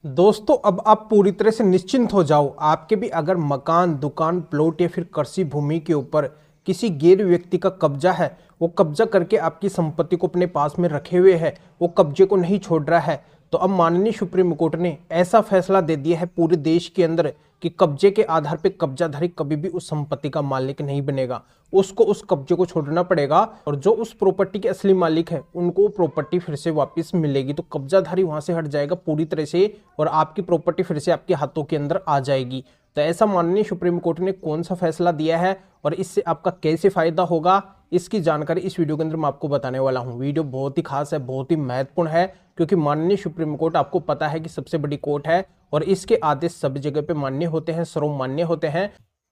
दोस्तों अब आप पूरी तरह से निश्चिंत हो जाओ। आपके भी अगर मकान, दुकान, प्लॉट या फिर कृषि भूमि के ऊपर किसी गैर व्यक्ति का कब्जा है, वो कब्जा करके आपकी संपत्ति को अपने पास में रखे हुए है, वो कब्जे को नहीं छोड़ रहा है, तो अब माननीय सुप्रीम कोर्ट ने ऐसा फैसला दे दिया है पूरे देश के अंदर कि कब्जे के आधार पर कब्जाधारी कभी भी उस संपत्ति का मालिक नहीं बनेगा। उसको उस कब्जे को छोड़ना पड़ेगा और जो उस प्रॉपर्टी के असली मालिक है उनको प्रॉपर्टी फिर से वापस मिलेगी। तो कब्जाधारी वहां से हट जाएगा पूरी तरह से और आपकी प्रॉपर्टी फिर से आपके हाथों के अंदर आ जाएगी। तो ऐसा माननीय सुप्रीम कोर्ट ने कौन सा फैसला दिया है और इससे आपका कैसे फायदा होगा, इसकी जानकारी इस वीडियो के अंदर मैं आपको बताने वाला हूं। वीडियो बहुत ही खास है, बहुत ही महत्वपूर्ण है, क्योंकि माननीय सुप्रीम कोर्ट आपको पता है कि सबसे बड़ी कोर्ट है और इसके आदेश सभी जगह पे मान्य होते हैं, सर्वमान्य होते हैं।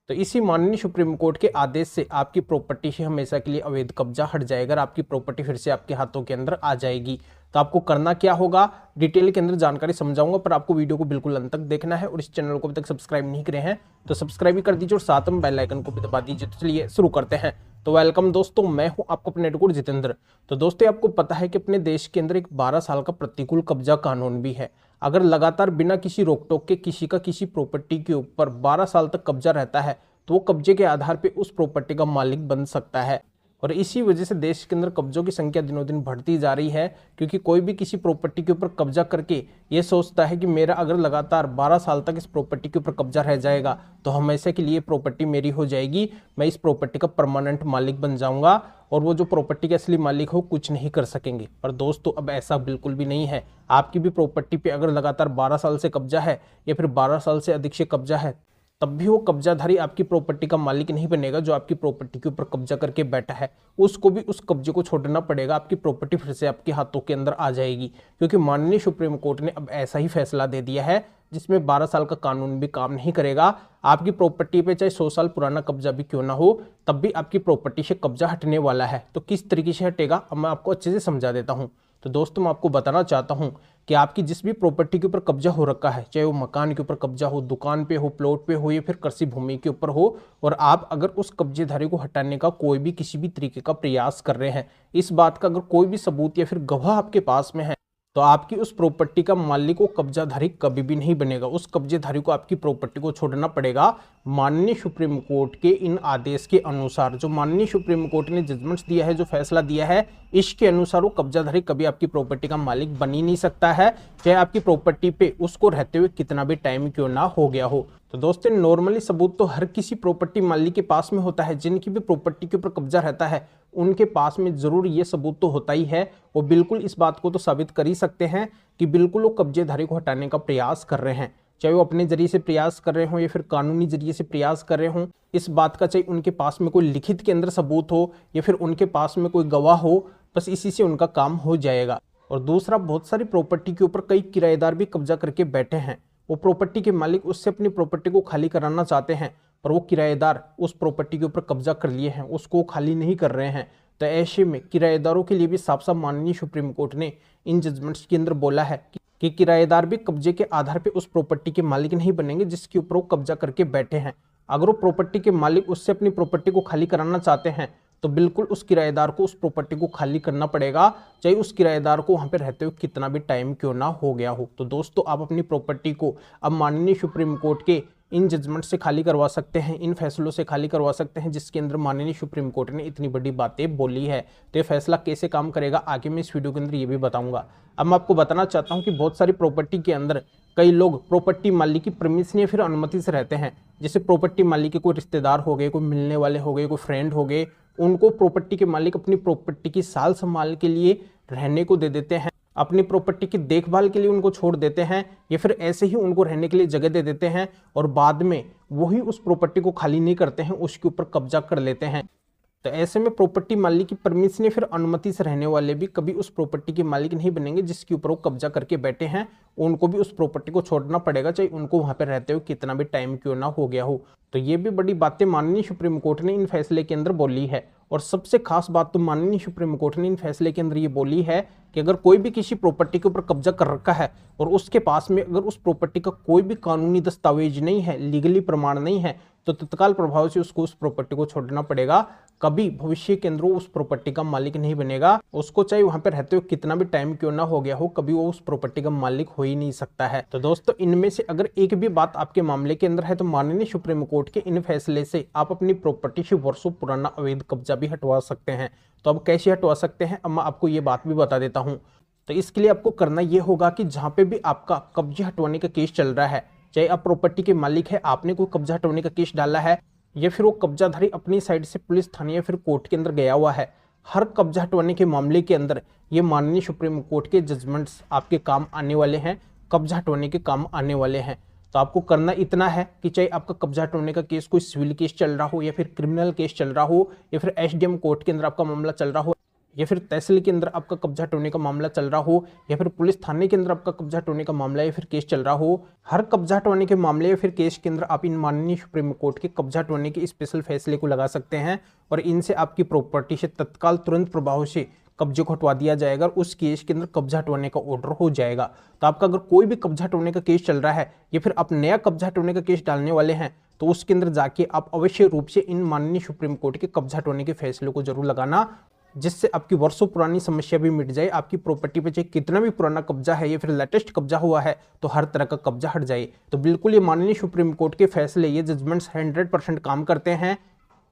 तो इसी माननीय सुप्रीम कोर्ट के आदेश से आपकी प्रॉपर्टी से हमेशा के लिए अवैध कब्जा हट जाएगा और आपकी प्रॉपर्टी फिर से आपके हाथों के अंदर आ जाएगी। तो आपको करना क्या होगा, डिटेल के अंदर जानकारी समझाऊंगा, पर आपको वीडियो को बिल्कुल अंत तक देखना है और इस चैनल को अभी तक सब्सक्राइब नहीं करे हैं तो सब्सक्राइब भी कर दीजिए और साथ में बेल आइकन को भी दबा दीजिए। तो चलिए शुरू करते हैं। तो वेलकम दोस्तों, मैं हूं आपको अपने एडवोकेट जितेंद्र। तो दोस्तों आपको पता है कि अपने देश के अंदर एक 12 साल का प्रतिकूल कब्जा कानून भी है। अगर लगातार बिना किसी रोक टोक के किसी का किसी प्रॉपर्टी के ऊपर 12 साल तक कब्जा रहता है तो वो कब्जे के आधार पे उस प्रॉपर्टी का मालिक बन सकता है। और इसी वजह से देश के अंदर कब्जों की संख्या दिनों दिन बढ़ती जा रही है, क्योंकि कोई भी किसी प्रॉपर्टी के ऊपर कब्जा करके ये सोचता है कि मेरा अगर लगातार 12 साल तक इस प्रॉपर्टी के ऊपर कब्जा रह जाएगा तो हमेशा के लिए प्रॉपर्टी मेरी हो जाएगी, मैं इस प्रॉपर्टी का परमानेंट मालिक बन जाऊंगा और वो जो प्रॉपर्टी के असली मालिक हो कुछ नहीं कर सकेंगे। पर दोस्तों अब ऐसा बिल्कुल भी नहीं है। आपकी भी प्रॉपर्टी पे अगर लगातार 12 साल से कब्जा है या फिर 12 साल से अधिक से कब्जा है, तब भी वो कब्जाधारी आपकी प्रॉपर्टी का मालिक नहीं बनेगा। जो आपकी प्रॉपर्टी के ऊपर कब्जा करके बैठा है उसको भी उस कब्जे को छोड़ना पड़ेगा, आपकी प्रॉपर्टी फिर से आपके हाथों के अंदर आ जाएगी। क्योंकि माननीय सुप्रीम कोर्ट ने अब ऐसा ही फैसला दे दिया है जिसमें 12 साल का कानून भी काम नहीं करेगा। आपकी प्रॉपर्टी पे चाहे 100 साल पुराना कब्जा भी क्यों ना हो, तब भी आपकी प्रॉपर्टी से कब्जा हटने वाला है। तो किस तरीके से हटेगा अब मैं आपको अच्छे से समझा देता हूँ। तो दोस्तों मैं आपको बताना चाहता हूं कि आपकी जिस भी प्रॉपर्टी के ऊपर कब्जा हो रखा है, चाहे वो मकान के ऊपर कब्जा हो, दुकान पे हो, प्लॉट पे हो या फिर कृषि भूमि के ऊपर हो, और आप अगर उस कब्जेधारी को हटाने का कोई भी किसी भी तरीके का प्रयास कर रहे हैं, इस बात का अगर कोई भी सबूत या फिर गवाह आपके पास में है, तो आपकी उस प्रॉपर्टी का मालिक को कब्जाधारी कभी भी नहीं बनेगा। उस कब्जेधारी को आपकी प्रॉपर्टी को छोड़ना पड़ेगा माननीय सुप्रीम कोर्ट के इन आदेश के अनुसार। जो माननीय सुप्रीम कोर्ट ने जजमेंट्स दिया है, जो फैसला दिया है, इसके अनुसार वो कब्जाधारी कभी आपकी प्रॉपर्टी का मालिक बन ही नहीं सकता है, चाहे आपकी प्रॉपर्टी पे उसको रहते हुए कितना भी टाइम क्यों ना हो गया हो। तो दोस्तों नॉर्मली सबूत तो हर किसी प्रॉपर्टी मालिक के पास में होता है। जिनकी भी प्रॉपर्टी के ऊपर कब्जा रहता है उनके पास में जरूर ये सबूत तो होता ही है। वो बिल्कुल इस बात को तो साबित कर ही सकते हैं कि बिल्कुल वो कब्जेधारी को हटाने का प्रयास कर रहे हैं, चाहे वो अपने जरिए से प्रयास कर रहे हो या फिर कानूनी जरिए से प्रयास कर रहे हो। इस बात का चाहे उनके पास में कोई लिखित के अंदर सबूत हो या फिर उनके पास में कोई गवाह हो, बस इसी से उनका काम हो जाएगा। और दूसरा, बहुत सारी प्रॉपर्टी के ऊपर कई किराएदार भी कब्जा करके बैठे हैं। वो प्रॉपर्टी के मालिक उससे अपनी प्रॉपर्टी को खाली कराना चाहते हैं, पर वो किराएदार उस प्रॉपर्टी के ऊपर कब्जा कर लिए हैं, उसको खाली नहीं कर रहे हैं। तो ऐसे में किराएदारों के लिए भी साफ साफ माननीय सुप्रीम कोर्ट ने इन जजमेंट्स के अंदर बोला है कि किराएदार भी कब्जे के आधार पर उस प्रॉपर्टी के मालिक नहीं बनेंगे जिसके ऊपर वो कब्जा करके बैठे हैं। अगर वो प्रॉपर्टी के मालिक उससे अपनी प्रॉपर्टी को खाली कराना चाहते हैं तो बिल्कुल उस किराएदार को उस प्रॉपर्टी को खाली करना पड़ेगा, चाहे उस किराएदार को वहां पे रहते हुए कितना भी टाइम क्यों ना हो गया हो। तो दोस्तों आप अपनी प्रॉपर्टी को अब माननीय सुप्रीम कोर्ट के इन जजमेंट से खाली करवा सकते हैं, इन फैसलों से खाली करवा सकते हैं, जिसके अंदर माननीय सुप्रीम कोर्ट ने इतनी बड़ी बातें बोली है। तो ये फैसला कैसे काम करेगा आगे मैं इस वीडियो के अंदर ये भी बताऊंगा। अब मैं आपको बताना चाहता हूँ कि बहुत सारी प्रॉपर्टी के अंदर कई लोग प्रॉपर्टी मालिक की परमिशन या फिर अनुमति से रहते हैं। जैसे प्रॉपर्टी मालिक के कोई रिश्तेदार हो गए, कोई मिलने वाले हो गए, कोई फ्रेंड हो गए, उनको प्रॉपर्टी के मालिक अपनी प्रॉपर्टी की साल संभाल के लिए रहने को दे देते हैं, अपनी प्रॉपर्टी की देखभाल के लिए उनको छोड़ देते हैं या फिर ऐसे ही उनको रहने के लिए जगह दे देते हैं और बाद में वही उस प्रॉपर्टी को खाली नहीं करते हैं, उसके ऊपर कब्जा कर लेते हैं। तो ऐसे में प्रॉपर्टी मालिक की परमिशन या फिर अनुमति से रहने वाले भी कभी उस प्रॉपर्टी के मालिक नहीं बनेंगे जिसके ऊपर वो कब्जा करके बैठे हैं। उनको भी उस प्रॉपर्टी को छोड़ना पड़ेगा, चाहे उनको वहां पर रहते हुए कितना भी टाइम क्यों ना हो गया हो। तो ये भी बड़ी बातें माननीय सुप्रीम कोर्ट ने इन फैसले के अंदर बोली है। और सबसे खास बात तो माननीय सुप्रीम कोर्ट ने इन फैसले के अंदर ये बोली है कि अगर कोई भी किसी प्रॉपर्टी के ऊपर कब्जा कर रखा है और उसके पास में अगर उस प्रॉपर्टी का कोई भी कानूनी दस्तावेज नहीं है, लीगली प्रमाण नहीं है, तो तत्काल प्रभाव से उसको उस प्रॉपर्टी को छोड़ना पड़ेगा। कभी भविष्य के अंदर उस प्रॉपर्टी का मालिक नहीं बनेगा। उसको चाहे वहां पर रहते हुए कितना भी टाइम क्यों ना हो गया हो, कभी वो उस प्रॉपर्टी का मालिक हो ही नहीं सकता है। तो दोस्तों, इनमें से अगर एक भी बात आपके मामले के अंदर है तो माननीय सुप्रीम कोर्ट के इन फैसले से आप अपनी प्रॉपर्टी से वर्षों पुराना अवैध कब्जा भी हटवा सकते हैं। तो अब कैसे हटवा सकते हैं, अब मैं आपको ये बात भी बता देता हूँ। तो इसके लिए आपको करना यह होगा कि जहां पे भी आपका कब्जे हटवाने का केस चल रहा है, चाहे आप प्रॉपर्टी के मालिक है, आपने कोई कब्जा हटवाने का केस डाला है, या फिर वो कब्जाधारी अपनी साइड से पुलिस थाने या फिर कोर्ट के अंदर गया हुआ है, हर कब्जा हटवाने के मामले के अंदर ये माननीय सुप्रीम कोर्ट के जजमेंट्स आपके काम आने वाले हैं, कब्जा हटवाने के काम आने वाले हैं। तो आपको करना इतना है कि चाहे आपका कब्जा हटवाने का केस कोई सिविल केस चल रहा हो, या फिर क्रिमिनल केस चल रहा हो, या फिर एसडीएम कोर्ट के अंदर आपका मामला चल रहा हो, या फिर तहसील के अंदर आपका कब्जा हटवाने का मामला चल रहा हो, या फिर पुलिस थाने के अंदर आपका कब्जा हटवाने का मामला या फिर केस चल रहा हो, हर कब्जा हटवाने के मामले या फिर केस के अंदर आप इन माननीय सुप्रीम कोर्ट के कब्जा हटवाने के स्पेशल फैसले को लगा सकते हैं और इनसे आपकी प्रॉपर्टी से तत्काल तुरंत प्रभाव से कब्जे को हटवा दिया जाएगा और उस केस के अंदर कब्जा हटवाने का ऑर्डर हो जाएगा। तो आपका अगर कोई भी कब्जा हटवाने का केस चल रहा है या फिर आप नया कब्जा हटवाने का केस डालने वाले हैं, तो उसके अंदर जाके आप अवश्य रूप से इन माननीय सुप्रीम कोर्ट के कब्जा हटवाने के फैसले को जरूर लगाना, जिससे आपकी वर्षों पुरानी समस्या भी मिट जाए। आपकी प्रॉपर्टी पे चाहे कितना भी पुराना कब्जा है या फिर लेटेस्ट कब्जा हुआ है, तो हर तरह का कब्जा हट जाए। तो बिल्कुल ये माननीय सुप्रीम कोर्ट के फैसले, ये जजमेंट्स 100% काम करते हैं।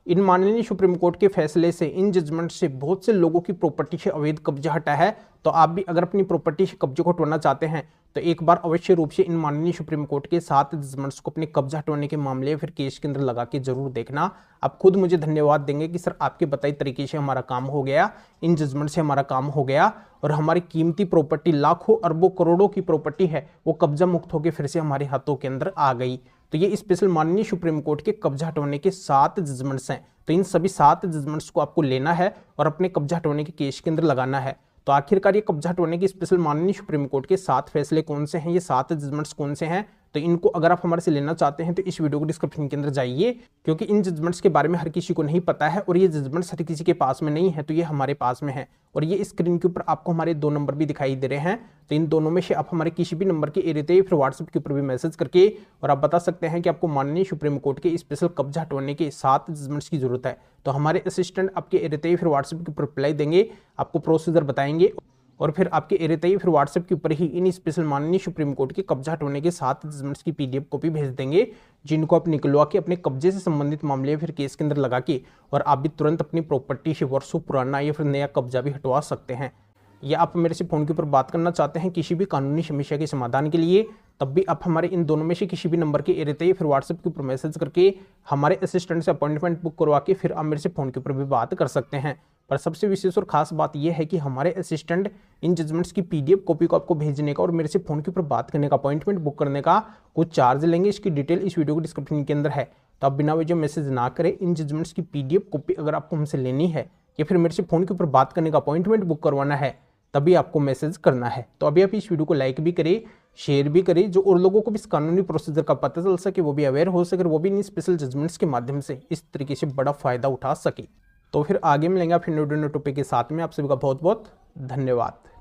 इन माननीय सुप्रीम कोर्ट के फैसले से, इन जजमेंट से बहुत से लोगों की प्रॉपर्टी से अवैध कब्जा हटा है। तो आप भी अगर अपनी प्रॉपर्टी से कब्जे को हटवाना चाहते हैं तो एक बार अवश्य रूप से इन माननीय सुप्रीम कोर्ट के 7 जजमेंट्स को अपने कब्जा हटवाने के मामले या फिर केस के अंदर लगा के जरूर देखना। आप खुद मुझे धन्यवाद देंगे कि सर आपके बताई तरीके से हमारा काम हो गया, इन जजमेंट से हमारा काम हो गया और हमारी कीमती प्रॉपर्टी, लाखों अरबों करोड़ों की प्रॉपर्टी है, वो कब्जा मुक्त होकर फिर से हमारे हाथों के अंदर आ गई। तो ये स्पेशल माननीय सुप्रीम कोर्ट के कब्जा हटवाने के 7 जजमेंट्स हैं। तो इन सभी 7 जजमेंट्स को आपको लेना है और अपने कब्जा हटवाने के केस के अंदर लगाना है। तो आखिरकार ये कब्जा हटवाने के स्पेशल माननीय सुप्रीम कोर्ट के 7 फैसले कौन से हैं, ये 7 जजमेंट्स कौन से हैं, तो इनको अगर आप हमारे से लेना चाहते हैं तो इस वीडियो को डिस्क्रिप्शन के अंदर जाइए, क्योंकि इन जजमेंट्स के बारे में हर किसी को नहीं पता है और ये जजमेंट्स हर किसी के पास में नहीं है, तो ये हमारे पास में है। और ये स्क्रीन के ऊपर आपको हमारे 2 नंबर भी दिखाई दे रहे हैं, तो इन दोनों में से आप हमारे किसी भी नंबर के एरिया या फिर व्हाट्सएप के ऊपर भी मैसेज करके और आप बता सकते हैं कि आपको माननीय सुप्रीम कोर्ट के स्पेशल कब्जा हटवाने के 7 जजमेंट्स की जरूरत है। तो हमारे असिस्टेंट आपके एरिया या फिर व्हाट्सएप के ऊपर रिप्लाई देंगे, आपको प्रोसीजर बताएंगे और फिर आपके एरिया या फिर व्हाट्सएप के ऊपर ही इन स्पेशल माननीय सुप्रीम कोर्ट के कब्जा हटवाने के 7 जजमेंट्स की पीडीएफ कॉपी भेज देंगे, जिनको आप निकलवा के अपने कब्जे से संबंधित मामले या फिर केस के अंदर लगा के और आप भी तुरंत अपनी प्रॉपर्टी से वर्षों पुराना या फिर नया कब्जा भी हटवा सकते हैं। या आप मेरे से फ़ोन के ऊपर बात करना चाहते हैं किसी भी कानूनी समस्या के समाधान के लिए, तब भी आप हमारे इन दोनों में से किसी भी नंबर के एरिया या फिर व्हाट्सएप के ऊपर मैसेज करके हमारे असिस्टेंट से अपॉइंटमेंट बुक करवा के फिर आप मेरे से फ़ोन के ऊपर भी बात कर सकते हैं। पर सबसे विशेष और खास बात यह है कि हमारे असिस्टेंट इन जजमेंट्स की पीडीएफ कॉपी को आपको भेजने का और मेरे से फ़ोन के ऊपर बात करने का, अपॉइंटमेंट बुक करने का कुछ चार्ज लेंगे। इसकी डिटेल इस वीडियो के डिस्क्रिप्शन के अंदर है, तो आप बिना वजह मैसेज ना करें। इन जजमेंट्स की पीडीएफ कॉपी अगर आपको हमसे लेनी है या फिर मेरे से फ़ोन के ऊपर बात करने का, अपॉइंटमेंट बुक करवाना है, तभी आपको मैसेज करना है। तो अभी आप इस वीडियो को लाइक भी करें, शेयर भी करें, जो और लोगों को भी इस कानूनी प्रोसीजर का पता चल सके, वो भी अवेयर हो सके, वो भी इन स्पेशल जजमेंट्स के माध्यम से इस तरीके से बड़ा फायदा उठा सके। तो फिर आगे मिलेंगे आप नए टॉपिक के साथ में। आप सभी का बहुत बहुत धन्यवाद।